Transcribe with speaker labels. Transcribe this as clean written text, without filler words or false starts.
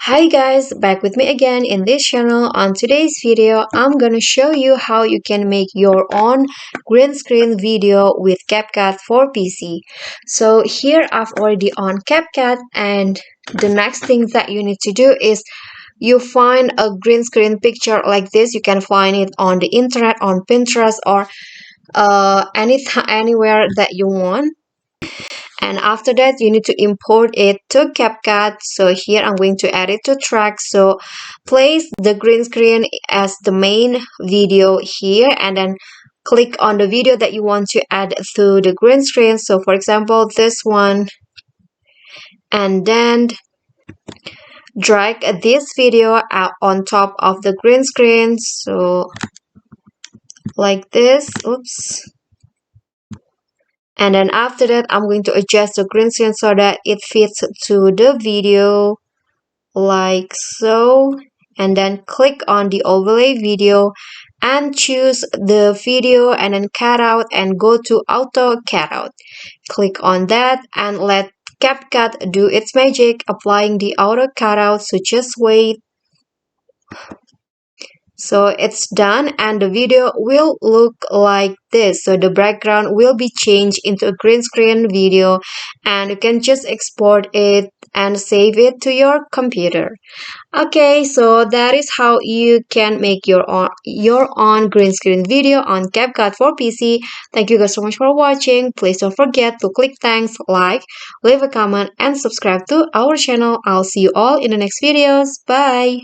Speaker 1: Hi guys, back with me again in this channel. On today's video, I'm gonna show you how you can make your own green screen video with Capcut for PC. So here I've already on Capcut, and the next thing that you need to do is you find a green screen picture like this. You can find it on the internet, on Pinterest, or anywhere that you want. And after that you need to import it to CapCut. So here I'm going to add it to track. So place the green screen as the main video here, and then click on the video that you want to add to the green screen. So for example, this one, and then drag this video out on top of the green screen. So like this. Oops. And then after that, I'm going to adjust the green screen so that it fits to the video like so. And then click on the overlay video and choose the video and then cut out and go to auto cut out. Click on that and let CapCut do its magic applying the auto cutout. So just wait. So it's done and the video will look like this. So the background will be changed into a green screen video, and you can just export it and save it to your computer. Okay, so that is how you can make your own green screen video on CapCut for PC. Thank you guys so much for watching. Please don't forget to click thanks, like, leave a comment, and subscribe to our channel. I'll see you all in the next videos. Bye.